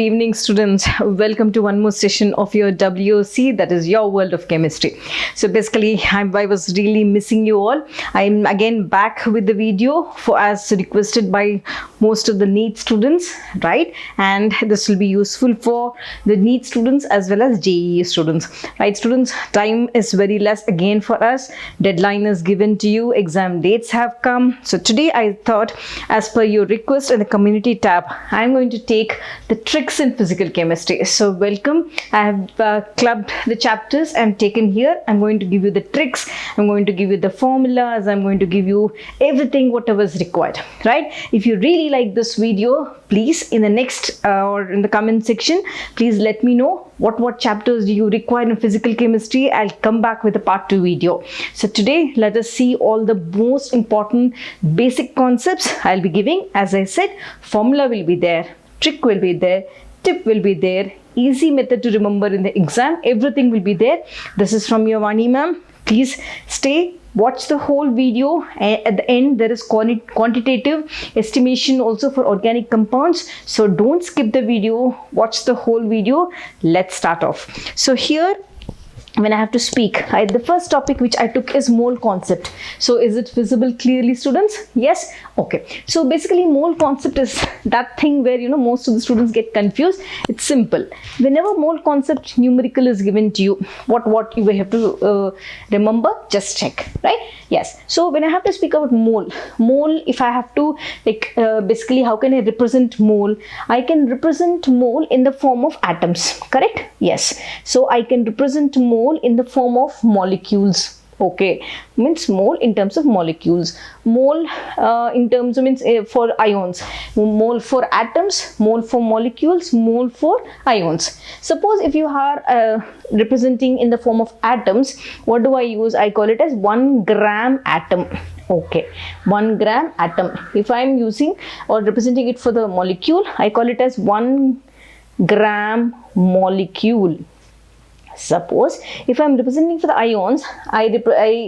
Good evening, students. Welcome to one more session of your WOC, that is your world of chemistry. So basically, I was really missing you all. I'm again back with the video as requested by most of the NEET students, right? And this will be useful for the NEET students as well as JEE students, right? Students, time is very less again for us. Deadline is given to you. Exam dates have come. So today I thought, as per your request in the community tab, I'm going to take the tricks in physical chemistry. So welcome. I have clubbed the chapters and taken here. I'm going to give you the tricks. I'm going to give you the formulas. I'm going to give you everything whatever is required, right? If you really like this video, please in the next or in the comment section, please let me know what chapters do you require in physical chemistry. I'll come back with a part 2 video. So today let us see all the most important basic concepts I'll be giving. As I said, formula will be there, trick will be there, tip will be there, easy method to remember in the exam, everything will be there. This is from your Vani ma'am. Please stay, watch the whole video. At the end there is quantitative estimation also for organic compounds, so don't skip the video, watch the whole video. Let's start off. So here, when I have to speak, the first topic which I took is mole concept. So is it visible clearly, students? Yes? Okay. So basically mole concept is that thing where, most of the students get confused. It's simple. Whenever mole concept numerical is given to you, what you have to remember, just check, right? Yes. So when I have to speak about mole, if I have to basically how can I represent mole? I can represent mole in the form of atoms, correct? Yes. So I can represent mole in the form of molecules. Okay, means mole in terms of molecules, mole in terms of means for ions, mole for atoms, mole for molecules, mole for ions. Suppose if you are representing in the form of atoms, what do I use? I call it as 1 gram atom. Okay, 1 gram atom. If I am using or representing it for the molecule, I call it as 1 gram molecule. Suppose if I am representing for the ions, I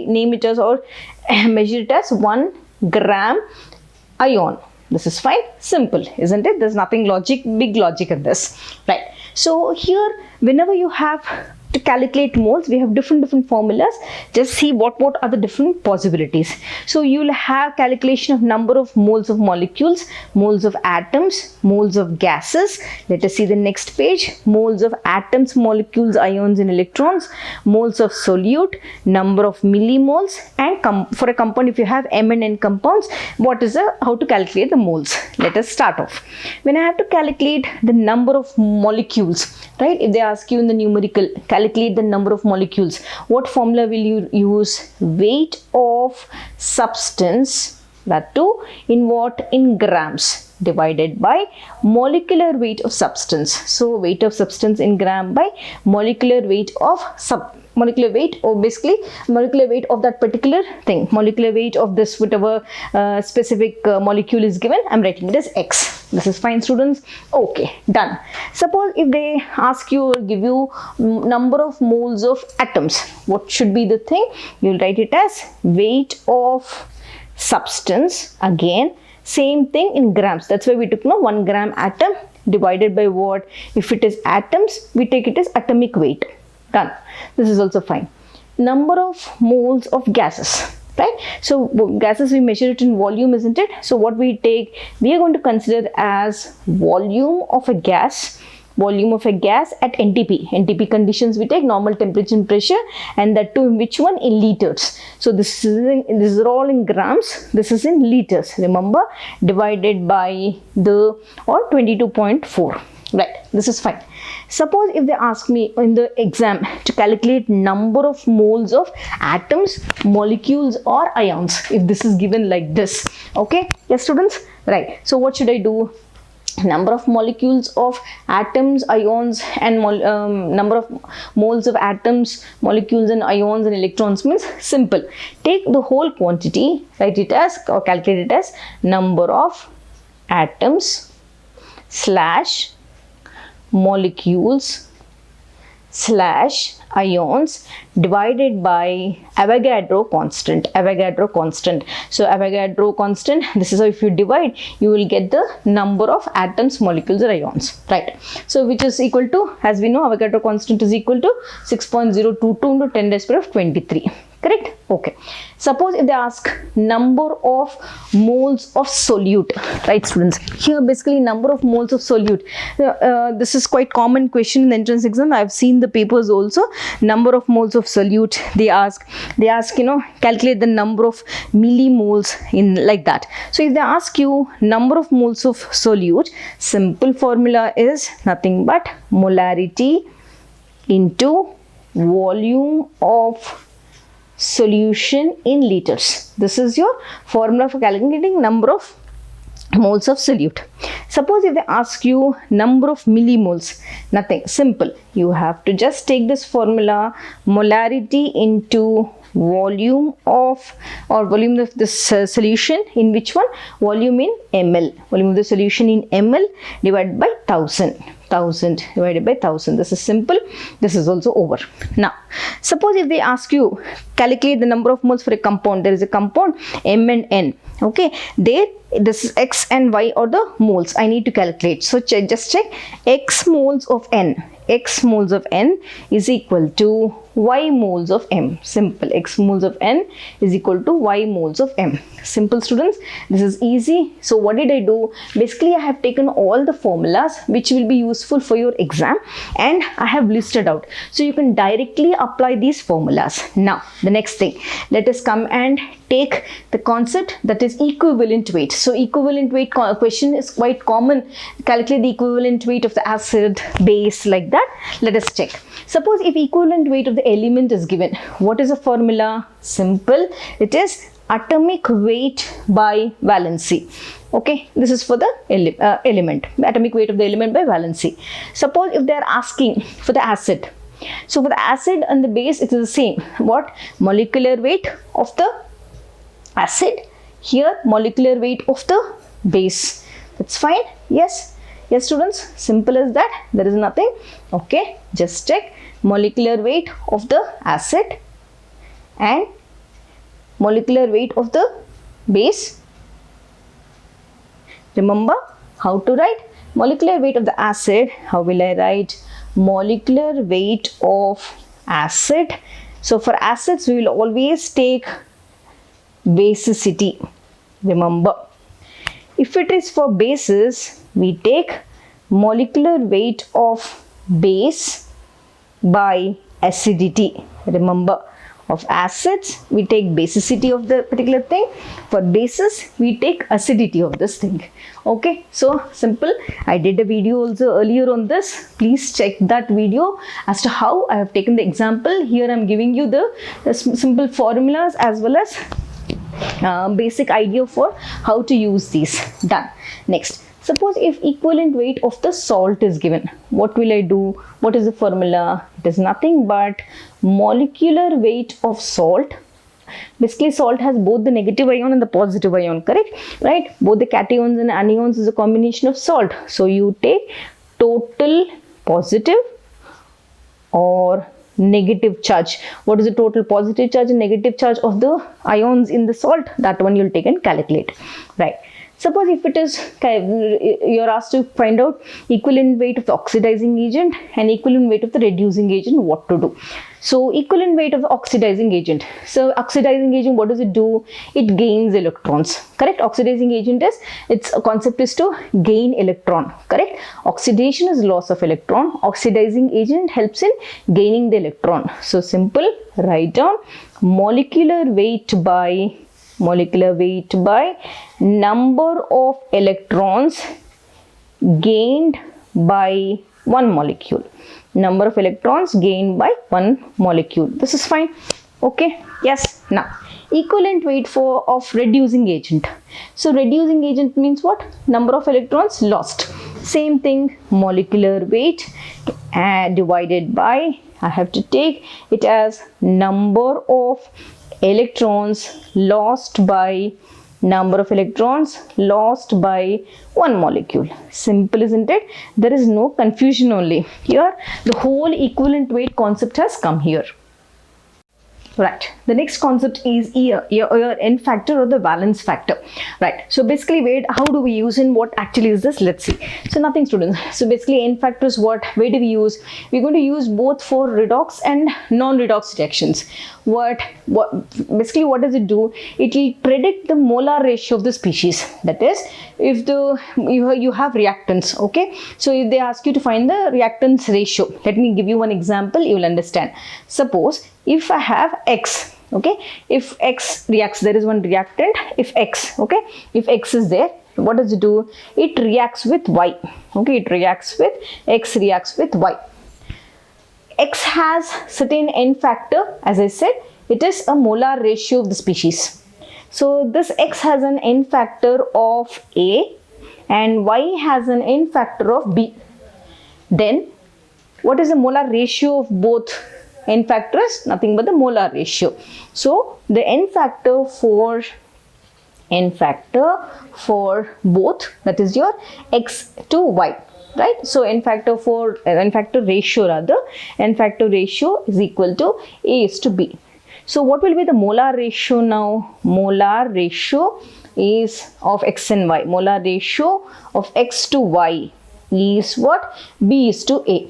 name it as or measure it as 1 gram ion. This is fine, simple, isn't it? There's nothing big logic in this, right? So here, whenever you have to calculate moles, we have different formulas. Just see what are the different possibilities. So you'll have calculation of number of moles of molecules, moles of atoms, moles of gases. Let us see the next page. Moles of atoms, molecules, ions and electrons, moles of solute, number of millimoles, and for a compound, if you have M and N compounds, how to calculate the moles. Let us start off. When I have to calculate the number of molecules, right? If they ask you in the numerical, calculate the number of molecules, what formula will you use? Weight of substance, that too in what? In grams, divided by molecular weight of substance. So weight of substance in gram by molecular weight of molecular weight, or basically molecular weight of that particular thing, molecular weight of this whatever specific molecule is given. I'm writing it as X. This is fine, students. Okay, done. Suppose if they ask you or give you number of moles of atoms, what should be the thing? You'll write it as weight of substance. Again, same thing in grams. That's why we took 1 gram atom divided by what? If it is atoms, we take it as atomic weight. Done. This is also fine. Number of moles of gases, right? So gases, we measure it in volume, isn't it? So what we take, we are going to consider as volume of a gas at NTP. NTP conditions, we take normal temperature and pressure, and that too in which one? In liters. So this is all in grams, this is in liters, remember, divided by the 22.4, right? This is fine. Suppose if they ask me in the exam to calculate number of moles of atoms, molecules or ions, if this is given like this, okay? Yes, students? Right. So what should I do? Number of molecules of atoms, ions and number of moles of atoms, molecules and ions and electrons means simple. Take the whole quantity, write it as or calculate it as number of atoms / molecules slash ions divided by Avogadro constant. Avogadro constant. So Avogadro constant, this is how if you divide, you will get the number of atoms, molecules or ions, right? So which is equal to, as we know, Avogadro constant is equal to 6.022 into 10 raised to the power of 23. Correct? Okay. Suppose if they ask number of moles of solute, right students? Here basically number of moles of solute. This is quite common question in the entrance exam. I have seen the papers also. Number of moles of solute they ask, you know, calculate the number of millimoles in like that. So if they ask you number of moles of solute, simple formula is nothing but molarity into volume of solution in liters. This is your formula for calculating number of moles of solute. Suppose if they ask you number of millimoles, nothing, simple. You have to just take this formula, molarity into volume of, or volume of this solution in which one? Volume in ml. Volume of the solution in ml divided by 1000. 1000 divided by 1000. This is simple. This is also over. Now, suppose if they ask you calculate the number of moles for a compound. There is a compound M and N. Okay, there this is X and Y are the moles I need to calculate. So just check X moles of N. X moles of N is equal to Y moles of M. Simple. X moles of N is equal to Y moles of M. Simple students. This is easy. So what did I do? Basically I have taken all the formulas which will be useful for your exam and I have listed out. So you can directly apply these formulas. Now the next thing, let us come and take the concept that is equivalent weight. So equivalent weight question is quite common. Calculate the equivalent weight of the acid, base, like that. Let us check. Suppose if equivalent weight of the element is given, what is the formula? Simple. It is atomic weight by valency. Okay, this is for the element, atomic weight of the element by valency. Suppose if they are asking for the acid. So for the acid and the base, it is the same. What? Molecular weight of the acid, here molecular weight of the base. That's fine. Yes, yes students, simple as that. There is nothing. Okay, just check molecular weight of the acid and molecular weight of the base. Remember how to write molecular weight of the acid. How will I write? Molecular weight of acid. So for acids we will always take basicity. Remember, if it is for bases, we take molecular weight of base by acidity. Remember, of acids we take basicity of the particular thing, for bases we take acidity of this thing. Okay, so simple. I did a video also earlier on this. Please check that video as to how I have taken the example. Here I am giving you the simple formulas as well as basic idea for how to use these. Done. Next, suppose if equivalent weight of the salt is given, what will I do? What is the formula? It is nothing but molecular weight of salt. Basically salt has both the negative ion and the positive ion, correct? Right? Both the cations and anions is a combination of salt. So you take total positive or negative charge. What is the total positive charge and negative charge of the ions in the salt? That one you'll take and calculate. Right. Suppose if it is, you're asked to find out equivalent weight of the oxidizing agent and equivalent weight of the reducing agent, what to do? So equivalent weight of the oxidizing agent. So oxidizing agent, what does it do? It gains electrons, correct? Oxidizing agent is, its concept is to gain electron, correct? Oxidation is loss of electron. Oxidizing agent helps in gaining the electron. So simple, write down molecular weight by number of electrons gained by one molecule. Number of electrons gained by one molecule. This is fine. Okay. Yes. Now, equivalent weight of reducing agent. So reducing agent means what? Number of electrons lost. Same thing, molecular weight divided by, I have to take it as number of electrons lost by number of electrons lost by one molecule. Simple, isn't it? There is no confusion only. Here, the whole equivalent weight concept has come here. Right, the next concept is your N factor or the valence factor. Right, so basically wait, how do we use and what actually is this? Let's see. So nothing, students. So basically N factor is what, where do we use? We're going to use both for redox and non-redox reactions. What basically what does it do? It will predict the molar ratio of the species. That is, if you have reactants, okay, so if they ask you to find the reactants ratio, let me give you one example, you will understand. Suppose if I have X, okay, if X reacts, there is one reactant, if X, okay, if X is there, what does it do? It reacts with Y, okay, it reacts with X, reacts with Y. X has certain N factor, as I said, it is a molar ratio of the species. So this X has an N factor of A and Y has an N factor of B. Then what is the molar ratio of both? N factor is nothing but the molar ratio. So the N factor for both, that is your X to Y, right? So N factor ratio is equal to A is to B. So what will be the molar ratio now? Molar ratio is of X and Y. Molar ratio of X to Y is what? B is to A.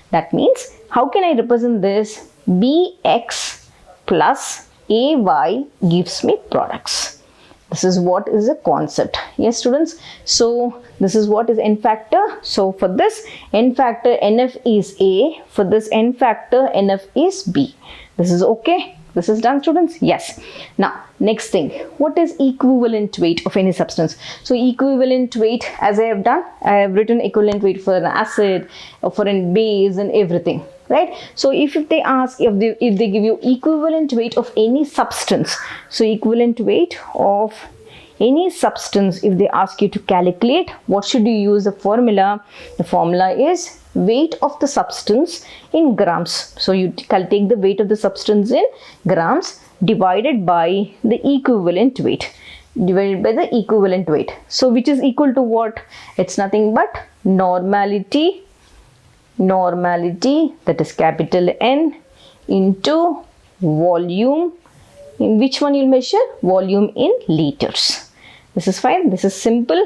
That means, how can I represent this? Bx plus Ay gives me products. This is what is the concept. Yes, students. So this is what is N factor. So for this N factor, NF is A. For this N factor, NF is B. This is okay. This is done, students? Yes. Now, next thing, what is equivalent weight of any substance? So equivalent weight, as I have done, I have written equivalent weight for an acid, or for a base and everything, right? So if they ask, if they give you equivalent weight of any substance, so equivalent weight of any substance, if they ask you to calculate, what should you use the formula? The formula is weight of the substance in grams. So you take the weight of the substance in grams divided by the equivalent weight. So which is equal to what? It's nothing but normality, that is capital N, into volume. In which one you'll measure? Volume in liters. This is fine. This is simple.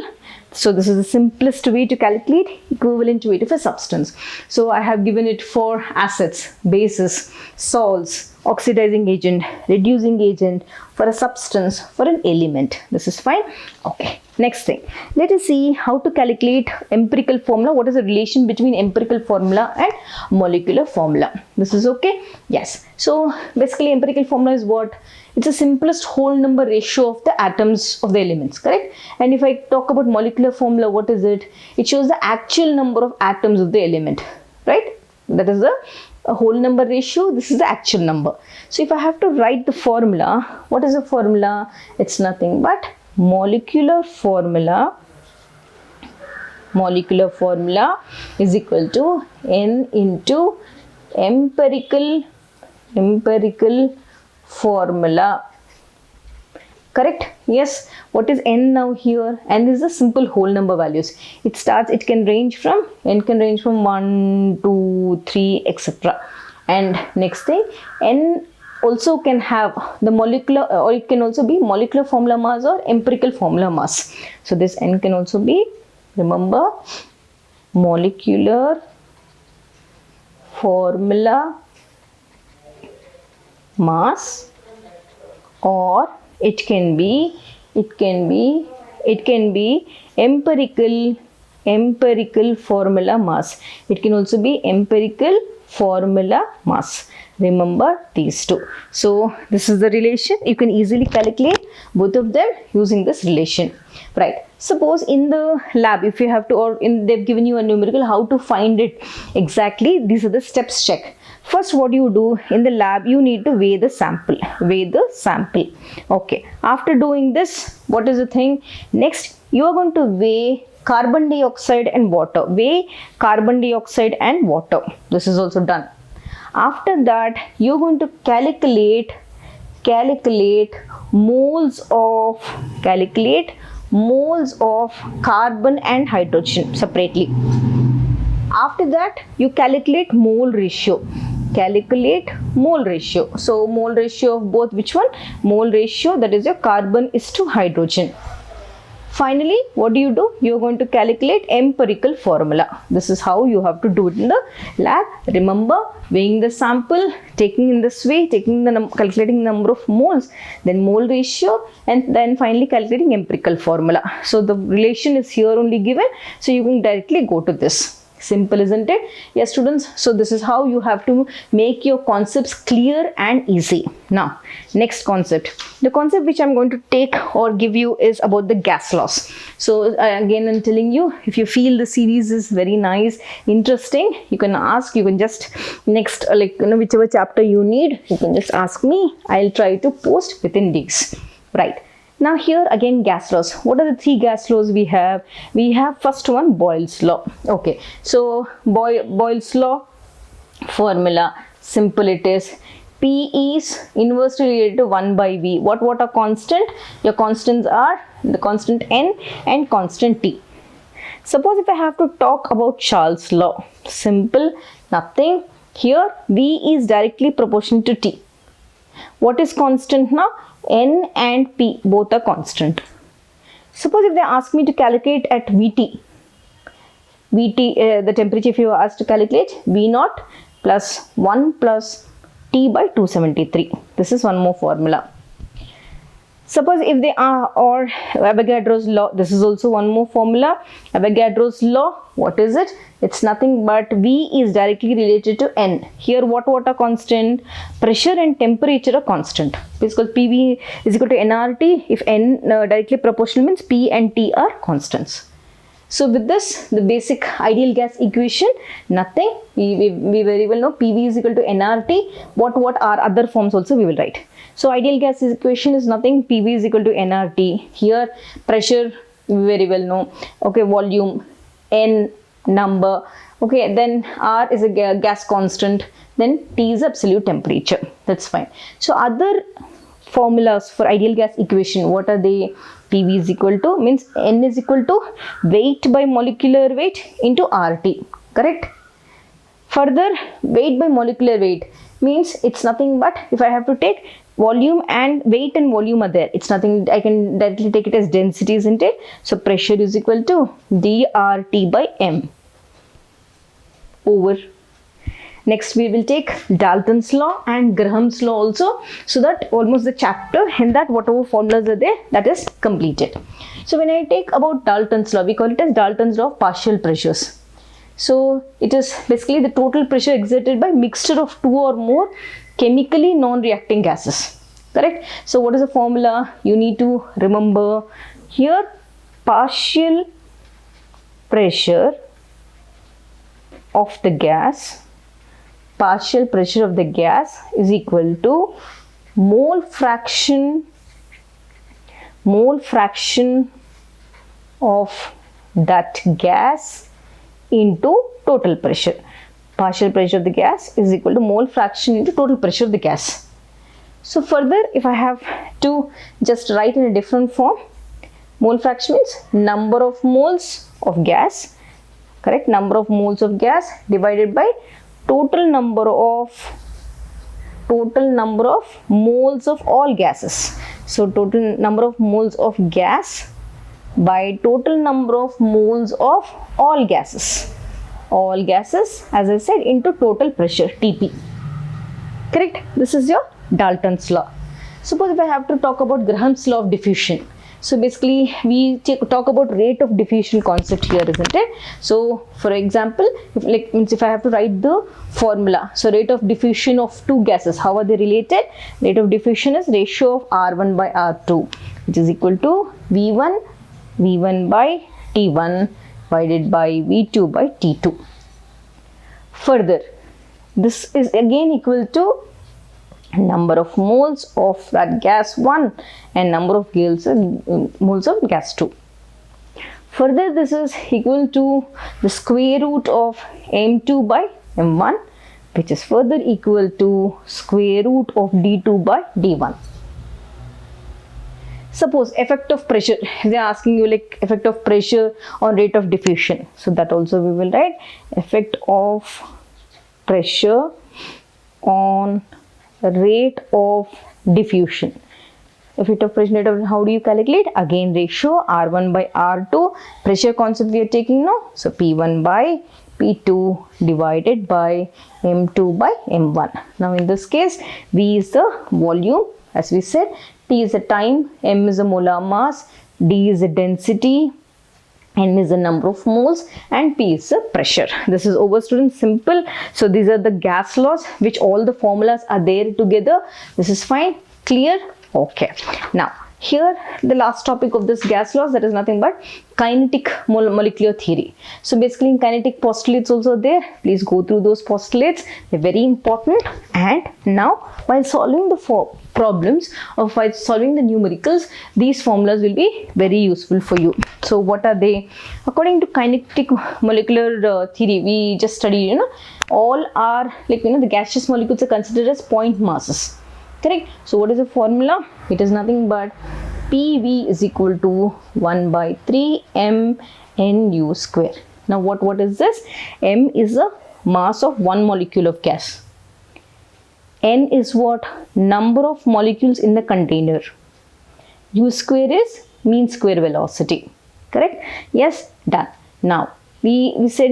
So this is the simplest way to calculate equivalent weight of a substance. So I have given it for acids, bases, salts, oxidizing agent, reducing agent, for a substance, for an element. This is fine. Okay. Next thing, let us see how to calculate empirical formula. What is the relation between empirical formula and molecular formula? This is okay? Yes. So basically empirical formula is what? It's the simplest whole number ratio of the atoms of the elements, correct? And if I talk about molecular formula, what is it? It shows the actual number of atoms of the element, right? That is the whole number ratio. This is the actual number. So if I have to write the formula, what is the formula? It's nothing but molecular formula is equal to N into empirical formula. Correct? Yes. What is N now here? N is the simple whole number values. N can range from 1, 2, 3, etc. And next thing, N also can have the molecular, or it can also be molecular formula mass or empirical formula mass. So this N can also be, remember, molecular formula mass, or it can be empirical formula mass. It can also be empirical formula mass. Remember these two. So this is the relation. You can easily calculate both of them using this relation, right? Suppose in the lab, if you have to, or they've given you a numerical, how to find it exactly, these are the steps. Check. First, what you do in the lab, you need to weigh the sample. Okay. After doing this, what is the thing? Next, you are going to weigh carbon dioxide and water. This is also done. After that, you're going to calculate moles of, calculate moles of carbon and hydrogen separately. After that, you calculate mole ratio. Calculate mole ratio. So mole ratio of both, which one? Mole ratio, that is your carbon is to hydrogen. Finally, what do? You are going to calculate empirical formula. This is how you have to do it in the lab. Remember, weighing the sample, taking in this way, calculating the number of moles, then mole ratio, and then finally calculating empirical formula. So the relation is here only given, so you can directly go to this. Simple, isn't it? Yes, students. So this is how you have to make your concepts clear and easy. Now, next concept. The concept which I'm going to take or give you is about the gas laws. So again, I'm telling you, if you feel the series is very nice, interesting, you can ask, you can just next, whichever chapter you need, you can just ask me. I'll try to post within days. Right. Now here again, gas laws. What are the three gas laws we have? We have first one, Boyle's law. Okay, so Boyle's law formula, simple it is. P is inversely related to 1 by V. What are constant? Your constants are the constant N and constant T. Suppose if I have to talk about Charles' law, simple, nothing. Here V is directly proportional to T. What is constant now? N and P both are constant. Suppose if they ask me to calculate at VT, the temperature, if you are asked to calculate V0 plus 1 plus T by 273. This is one more formula. Suppose if they are, or Avogadro's law, this is also one more formula. Avogadro's law, what is it? It's nothing but V is directly related to N. Here what are constant? Pressure and temperature are constant. Because PV is equal to nRT. If N directly proportional means P and T are constants. So with this, the basic ideal gas equation, nothing. We very well know PV is equal to nRT. What are other forms also we will write. So ideal gas equation is nothing. PV is equal to nRT. Here pressure we very well know. Okay, volume, N number. Okay, then R is a gas constant. Then T is absolute temperature. That's fine. So other formulas for ideal gas equation, what are they? PV is equal to, means N is equal to weight by molecular weight into RT. Correct? Further, weight by molecular weight means it's nothing but, if I have to take volume and weight and volume are there, it's nothing, I can directly take it as density, isn't it? So pressure is equal to dRT by M over. Next we will take Dalton's law and Graham's law also, so that almost the chapter in that whatever formulas are there, that is completed. So when I take about Dalton's law, we call it as Dalton's law of partial pressures. So it is basically the total pressure exerted by mixture of two or more chemically non-reacting gases. Correct? So what is the formula? You need to remember here, partial pressure of the gas, partial pressure of the gas is equal to mole fraction of that gas into total pressure. Partial pressure of the gas is equal to mole fraction into total pressure of the gas. So further, if I have to just write in a different form, mole fraction means number of moles of gas, correct? Number of moles of gas divided by total number of moles of all gases. So total number of moles of gas by total number of moles of all gases. All gases, as I said, into total pressure, Tp. Correct? This is your Dalton's law. Suppose if I have to talk about Graham's law of diffusion. So basically we talk about rate of diffusion concept here, isn't it? So for example, if I have to write the formula, so rate of diffusion of two gases, how are they related? Rate of diffusion is ratio of R1 by R2, which is equal to V1 by T1 divided by V2 by T2. Further, this is again equal to number of moles of that gas 1 and number of moles of gas 2. Further, this is equal to the square root of M2 by M1, which is further equal to square root of D2 by D1. Suppose effect of pressure, they are asking you like effect of pressure on rate of diffusion. So that also we will write effect of pressure on rate of diffusion. Effect of pressure rate, how do you calculate? Again, ratio R1 by R2. Pressure concept we are taking now. So P1 by P2 divided by M2 by M1. Now in this case, V is the volume, as we said, T is the time, M is the molar mass, D is the density, N is the number of moles, and P is the pressure. This is over, students, simple. So these are the gas laws, which all the formulas are there together. This is fine, clear? Okay. Now here the last topic of this gas laws, that is nothing but kinetic molecular theory. So basically in kinetic postulates also there. Please go through those postulates, they're very important. And now while solving the problems or while solving the numericals, these formulas will be very useful for you. So what are they? According to kinetic molecular theory, we just studied, all are like, the gaseous molecules are considered as point masses. Correct? So what is the formula? It is nothing but PV is equal to 1 by 3 mNu square. Now what is this? M is the mass of one molecule of gas. N is what? Number of molecules in the container. U square is mean square velocity. Correct? Yes, done. Now we said,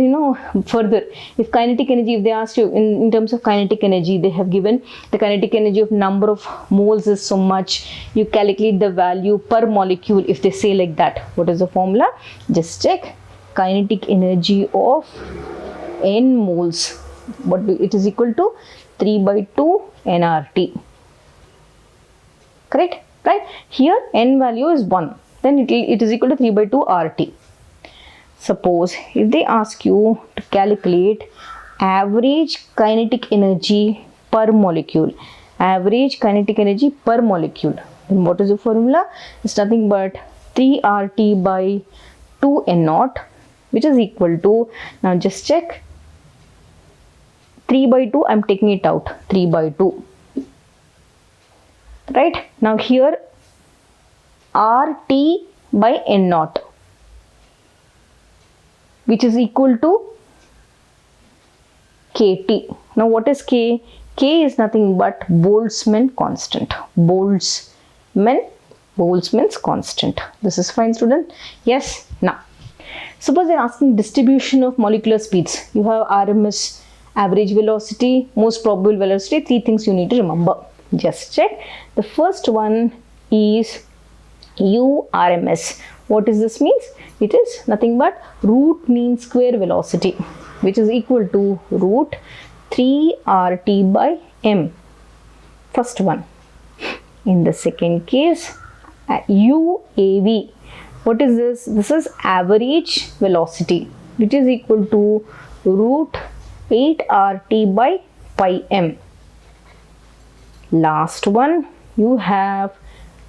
further, if kinetic energy, if they asked you in terms of kinetic energy, they have given the kinetic energy of number of moles is so much, you calculate the value per molecule. If they say like that, what is the formula? Just check. Kinetic energy of n moles, it is equal to 3 by 2 nRT. Correct? Right? Here n value is 1, then it is equal to 3 by 2 RT. Suppose if they ask you to calculate average kinetic energy per molecule, average kinetic energy per molecule, then what is the formula? It's nothing but 3 RT by 2 N naught, which is equal to, now just check, 3 by 2, I'm taking it out, 3 by 2. Right? Now here RT by N naught, which is equal to KT. Now what is K? K is nothing but Boltzmann constant. Boltzmann's constant. This is fine, student? Yes. Now suppose they're asking distribution of molecular speeds. You have RMS, average velocity, most probable velocity. 3 things you need to remember. Just check. The first one is URMS. What is this means? It is nothing but root mean square velocity, which is equal to root 3 RT by M. First one. In the second case, UAV. What is this? This is average velocity, which is equal to root 8 RT by pi M. Last one, you have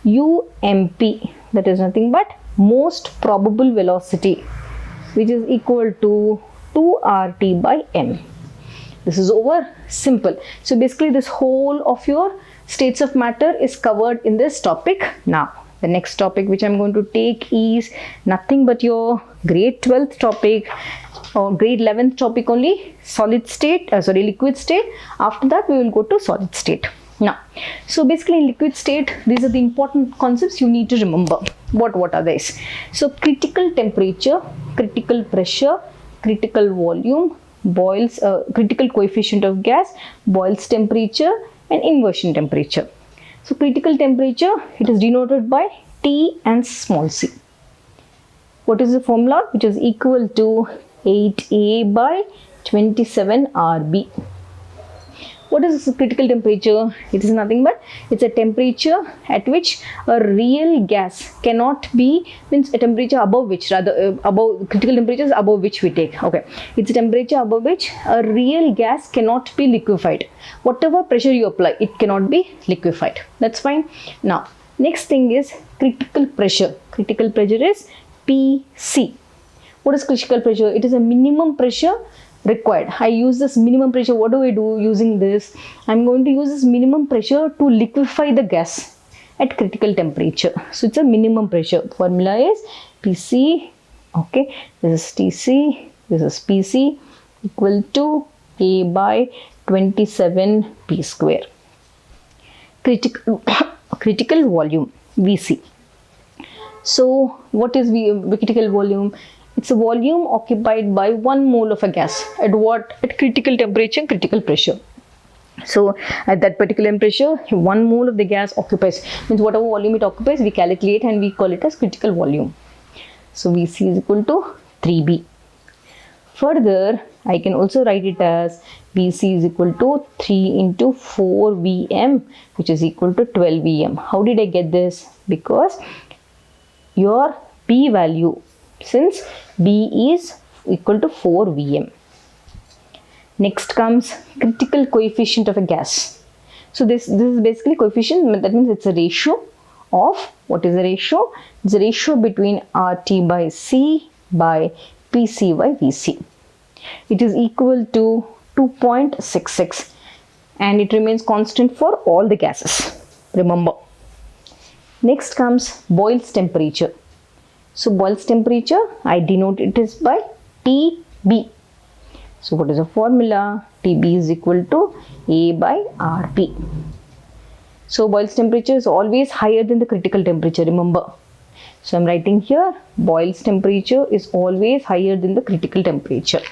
UMP. That is nothing but most probable velocity, which is equal to 2 RT by M. This is over, simple. So basically this whole of your states of matter is covered in this topic. Now the next topic which I'm going to take is nothing but your grade 12th topic or grade 11th topic only, liquid state. After that we will go to solid state. Now, so basically in liquid state, these are the important concepts you need to remember. What are these? So critical temperature, critical pressure, critical volume, Boyle's critical coefficient of gas, Boyle's temperature, and inversion temperature. So critical temperature, it is denoted by T and small c. What is the formula? Which is equal to 8A by 27 RB. What is this critical temperature? It is nothing but it's a temperature at which a real gas cannot be, means a temperature above which, above critical temperatures above which we take. Okay, it's a temperature above which a real gas cannot be liquefied. Whatever pressure you apply, it cannot be liquefied. That's fine. Now, next thing is critical pressure. Critical pressure is PC. What is critical pressure? It is a minimum pressure required. I use this minimum pressure. What do I do using this? I'm going to use this minimum pressure to liquefy the gas. at critical temperature. So it's a minimum pressure. Formula is PC, okay, this is TC, this is PC, equal to A by 27 P square. Critical volume, VC. So what is critical volume? It's a volume occupied by 1 mole of a gas at what? At critical temperature and critical pressure. So at that particular pressure, 1 mole of the gas occupies, means whatever volume it occupies, we calculate and we call it as critical volume. So VC is equal to 3B. Further, I can also write it as VC is equal to 3 into 4 Vm, which is equal to 12 Vm. How did I get this? Because your P value, since B is equal to 4 Vm. Next comes critical coefficient of a gas. So this is basically coefficient, that means it's a ratio of, what is the ratio? It's a ratio between RT by C by PC by VC. It is equal to 2.66 and it remains constant for all the gases, remember. Next comes Boyle's temperature. So Boyle's temperature, I denote it as by TB. So what is the formula? TB is equal to A by RP. So Boyle's temperature is always higher than the critical temperature, remember. So I'm writing here, Boyle's temperature is always higher than the critical temperature.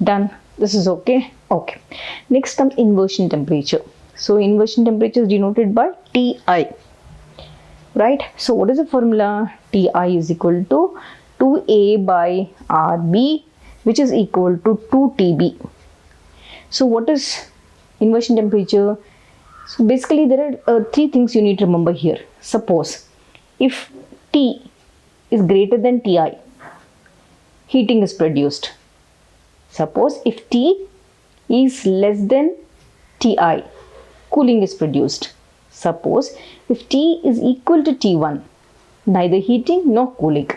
Done. This is okay. Okay. Next comes inversion temperature. So inversion temperature is denoted by Ti. Right. So what is the formula? Ti is equal to 2A by RB, which is equal to 2TB. So what is inversion temperature? So basically there are 3 things you need to remember here. Suppose if T is greater than Ti, heating is produced. Suppose if T is less than Ti, cooling is produced. Suppose if T is equal to T1, neither heating nor cooling.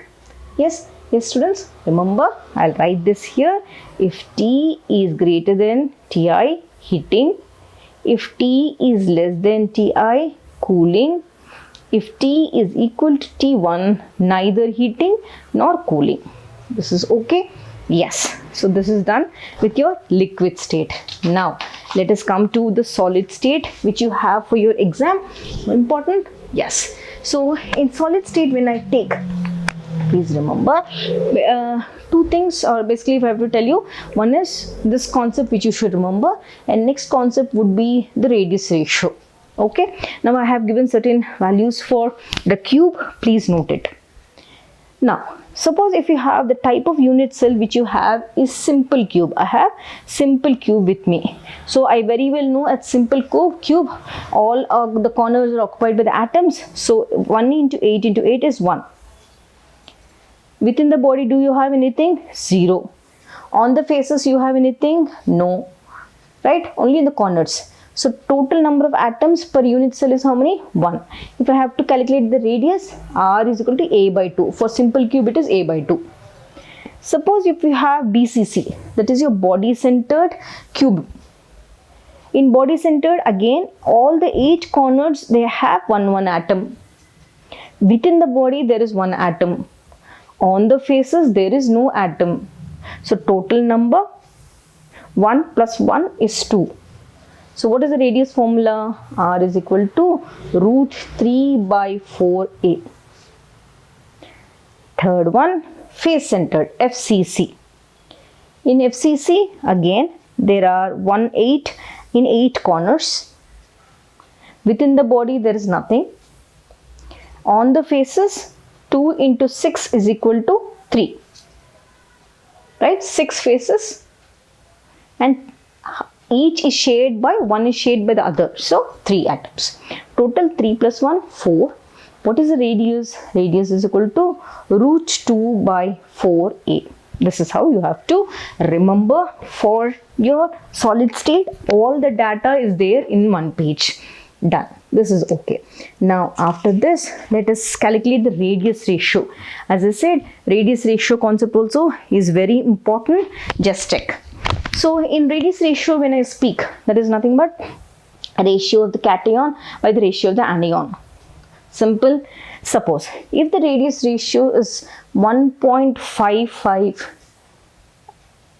Yes, students, remember, I'll write this here. If T is greater than Ti, heating. If T is less than Ti, cooling. If T is equal to T1, neither heating nor cooling. This is okay? Yes. So this is done with your liquid state. Now let us come to the solid state which you have for your exam. Important? Yes. So in solid state, when I take, please remember 2 things, or basically if I have to tell you, one is this concept which you should remember, and next concept would be the radius ratio. Okay. Now I have given certain values for the cube. Please note it. Now suppose if you have the type of unit cell which you have is simple cube. I have simple cube with me. So I very well know at simple cube all the corners are occupied by the atoms. So 1 into 8 into 8 is 1. Within the body, do you have anything? 0. On the faces, you have anything? No. Right? Only in the corners. So total number of atoms per unit cell is how many? 1. If I have to calculate the radius, R is equal to A by 2. For simple cube, it is A by 2. Suppose if you have BCC, that is your body centered cube. In body centered, again, all the 8 corners, they have one atom. Within the body, there is 1 atom. On the faces, there is no atom. So total number, 1 plus 1 is 2. So what is the radius formula? R is equal to root 3 by 4A. Third one, face centered, FCC. In FCC, again, there are 8 in 8 corners. Within the body, there is nothing. On the faces, 2 into 6 is equal to 3. Right? 6 faces. And each is shared by, one is shared by the other. So 3 atoms. Total 3 plus 1, 4. What is the radius? Radius is equal to root 2 by 4A. This is how you have to remember for your solid state. All the data is there in one page. Done. This is okay. Now after this, let us calculate the radius ratio. As I said, radius ratio concept also is very important. Just check. So in radius ratio, when I speak, that is nothing but a ratio of the cation by the ratio of the anion. Simple. Suppose if the radius ratio is 1.55,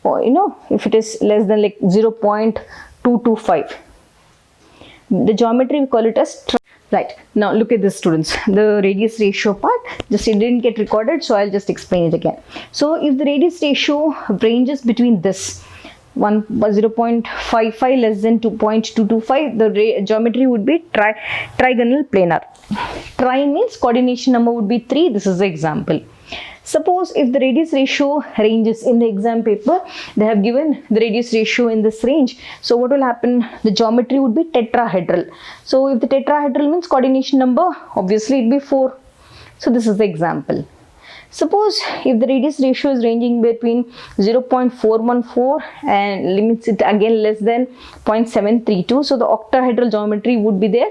or if it is less than like 0.225, the geometry we call it as right. Now look at this, students, the radius ratio part, just it didn't get recorded, so I'll just explain it again. So if the radius ratio ranges between this 0.55 less than 2.225, the geometry would be trigonal planar. Tri means coordination number would be 3. This is the example. Suppose if the radius ratio ranges, in the exam paper they have given the radius ratio in this range, so what will happen? The geometry would be tetrahedral. So if the tetrahedral means coordination number, obviously it will be 4. So this is the example. Suppose if the radius ratio is ranging between 0.414 and limits it again less than 0.732, so the octahedral geometry would be there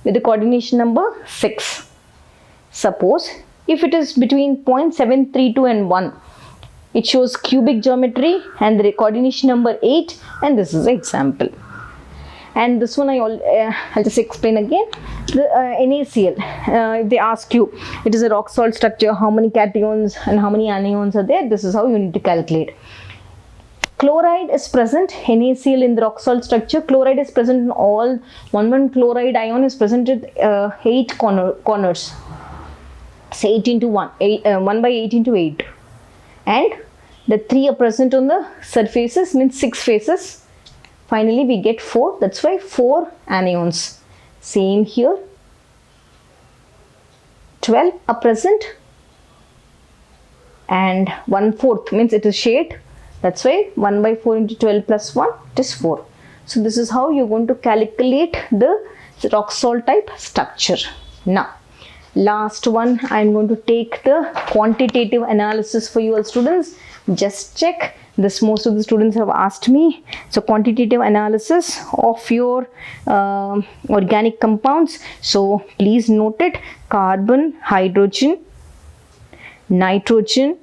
with the coordination number 6. Suppose if it is between 0.732 and 1, it shows cubic geometry and the coordination number 8, and this is an example. And this one I'll just explain again. The NaCl, if they ask you, it is a rock salt structure, how many cations and how many anions are there, this is how you need to calculate. Chloride is present, NaCl in the rock salt structure. Chloride is present in all, one chloride ion is present with 8 corners. Say 8 into 1, 1 by 8 into 8. And the 3 are present on the surfaces, means 6 faces. Finally, we get 4. That's why 4 anions. Same here. 12 are present. And 1/4 means it is shade. That's why 1 by 4 into 12 plus 1, it is 4. So this is how you're going to calculate the rock salt type structure. Now, last one, I'm going to take the quantitative analysis for you all students. Just check this, most of the students have asked me. So quantitative analysis of your organic compounds. So please note it: carbon, hydrogen, nitrogen,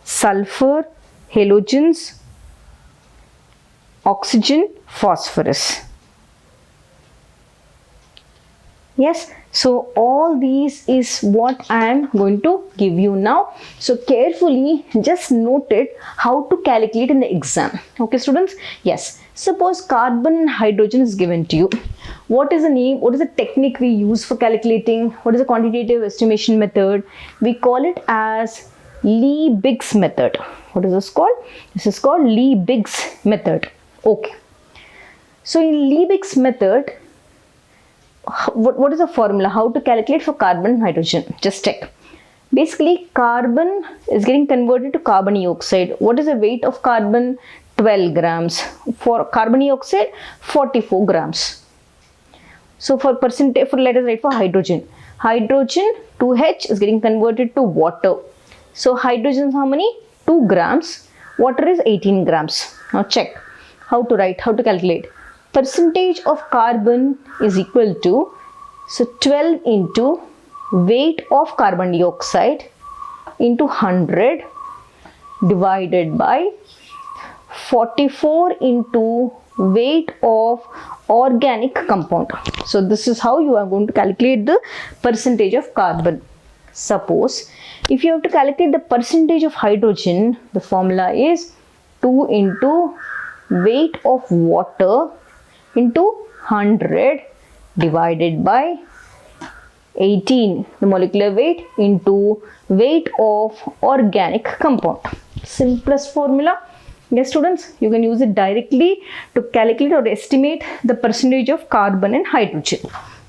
sulfur, halogens, oxygen, phosphorus. Yes, so all these is what I am going to give you now. So carefully just note it how to calculate in the exam. Okay, students? Yes. Suppose carbon and hydrogen is given to you. What is the name? What is the technique we use for calculating? What is the quantitative estimation method? We call it as Liebig's method. What is this called? This is called Liebig's method. Okay. So in Liebig's method, what is the formula? How to calculate for carbon and hydrogen? Just check. Basically, carbon is getting converted to carbon dioxide. What is the weight of carbon? 12 grams. For carbon dioxide, 44 grams. So for percentage, let us write for hydrogen. Hydrogen 2H is getting converted to water. So hydrogen is how many? 2 grams. Water is 18 grams. Now check how to write, how to calculate. Percentage of carbon is equal to, so 12 into weight of carbon dioxide into 100 divided by 44 into weight of organic compound. So this is how you are going to calculate the percentage of carbon. Suppose if you have to calculate the percentage of hydrogen, the formula is 2 into weight of water into 100 divided by 18, the molecular weight, into weight of organic compound. Simplest formula. Yes, students, you can use it directly to calculate or estimate the percentage of carbon and hydrogen.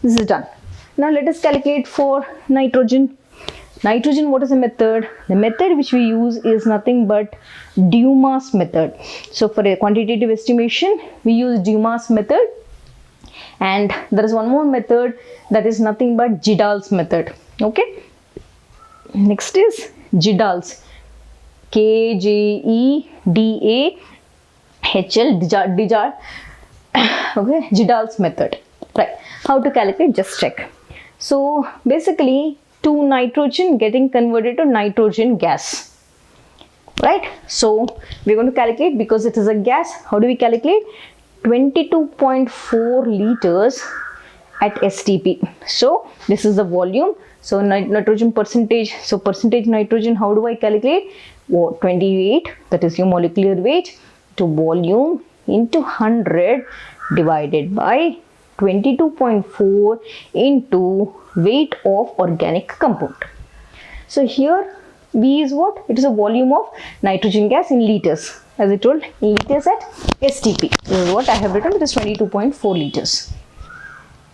This is done. Now let us calculate for nitrogen. Nitrogen, what is the method? The method which we use is nothing but Dumas method. So for a quantitative estimation, we use Dumas method. And there is one more method, that is nothing but Jidal's method. Okay. Next is Jidal's. K-J-E-D-A-H-L, Jidal. Okay, Jidal's method. Right. How to calculate? Just check. So basically, 2 nitrogen getting converted to nitrogen gas. Right. So we're going to calculate, because it is a gas. How do we calculate? 22.4 liters at STP. So this is the volume. So nitrogen percentage. So percentage nitrogen, how do I calculate? 28, that is your molecular weight, to volume into 100 divided by 22.4 into weight of organic compound. So here V is what? It is a volume of nitrogen gas in liters. As I told, in liters at STP. This is what I have written. It is 22.4 liters.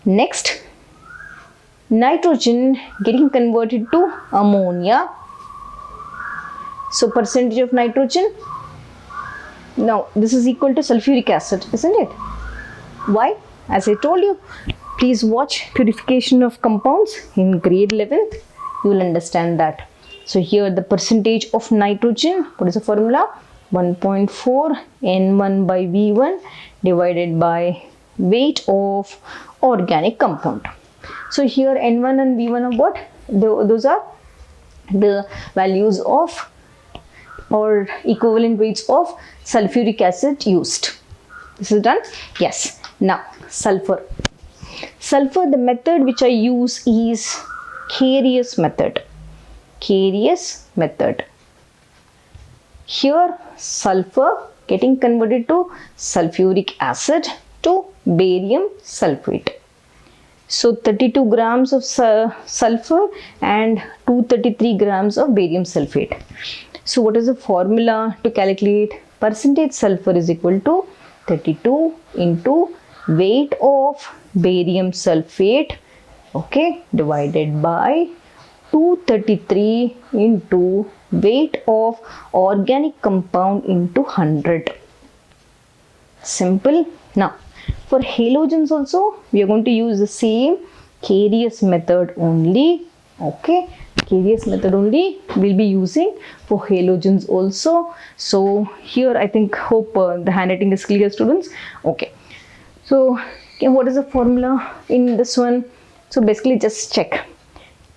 Next, nitrogen getting converted to ammonia. So percentage of nitrogen. Now this is equal to sulfuric acid, isn't it? Why? As I told you, please watch purification of compounds in grade 11th. You will understand that. So here the percentage of nitrogen, what is the formula? 1.4 N1 by V1 divided by weight of organic compound. So here N1 and V1 are what? Those are the values of or equivalent weights of sulfuric acid used. This is done? Yes. Now sulfur. Sulfur, the method which I use is Carius method. Carius method. Here sulfur getting converted to sulfuric acid to barium sulfate. So 32 grams of sulfur and 233 grams of barium sulfate. So what is the formula to calculate? Percentage sulfur is equal to 32 into weight of barium sulfate, okay, divided by 233 into weight of organic compound into 100. Simple. Now for halogens also we are going to use the same Carius method only, okay. Carius method only we'll be using for halogens also. So here I think hope the handwriting is clear, students. Okay, so what is the formula in this one? So basically just check.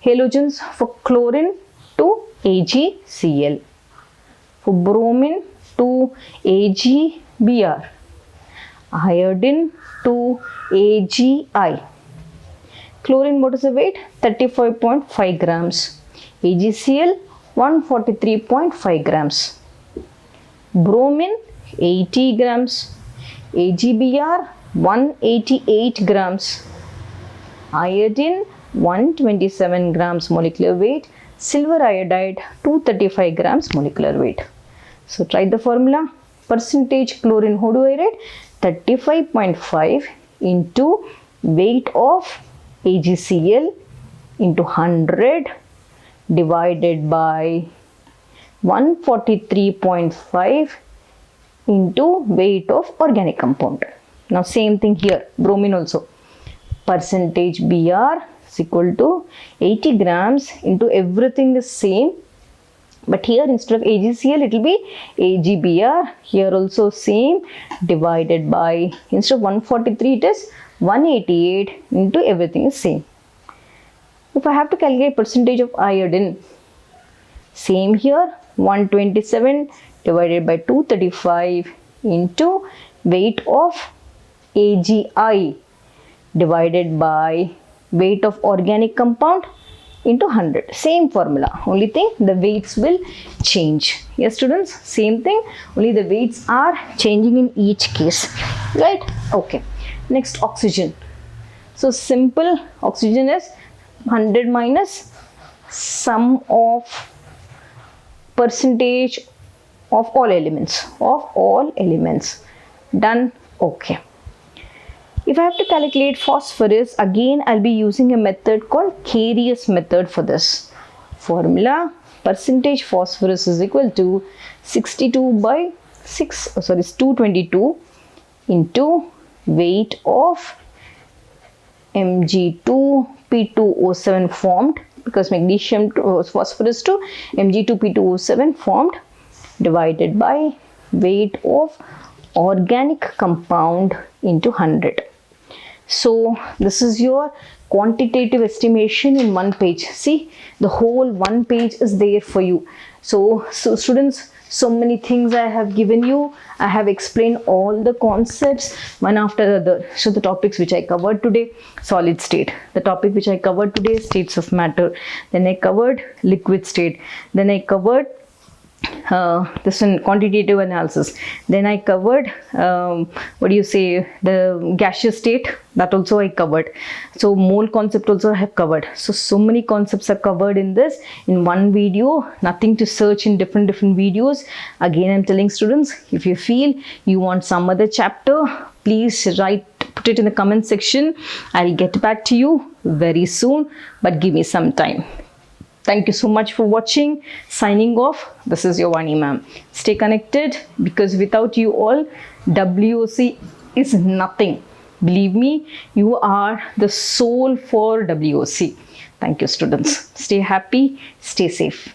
Halogens for chlorine to AgCl, for bromine to AgBr, iodine to AgI. Chlorine, what is the weight? 35.5 grams. AgCl 143.5 grams. Bromine 80 grams. AgBr 188 grams. Iodine 127 grams molecular weight. Silver iodide 235 grams molecular weight. So try the formula. Percentage chlorine, how do I write? 35.5 into weight of AgCl into 100 divided by 143.5 into weight of organic compound. Now same thing here, bromine also. Percentage Br is equal to 80 grams into everything is same. But here instead of AgCl it will be AgBr. Here also same, divided by, instead of 143 it is 188 into everything is same. If I have to calculate percentage of iodine, same here, 127 divided by 235 into weight of AgI divided by weight of organic compound into 100. Same formula, only thing the weights will change. Yes students, same thing, only the weights are changing in each case, right? Okay. Next, oxygen. So simple, oxygen is 100 minus sum of percentage of all elements, done. Okay. If I have to calculate phosphorus, again I'll be using a method called Carius method for this. Formula, percentage phosphorus is equal to 62 by 222 into weight of Mg2P2O7 formed, because magnesium phosphorus to Mg2P2O7 formed, divided by weight of organic compound into 100. So this is your quantitative estimation in one page. See, the whole one page is there for you. So students, So many things I have given you. I have explained all the concepts one after the other. So the topics which I covered today: solid state. The topic which I covered today: states of matter. Then I covered liquid state. Then I covered this one, quantitative analysis. Then I covered the gaseous state, that also I covered. So mole concept also I have covered. So many concepts are covered in this, in one video. Nothing to search in different videos. Again, I'm telling students, if you feel you want some other chapter, please put it in the comment section. I'll get back to you very soon, but give me some time. Thank you so much for watching. Signing off. This is your Vani ma'am. Stay connected, because without you all, WOC is nothing. Believe me, you are the soul for WOC. Thank you, students. Stay happy, stay safe.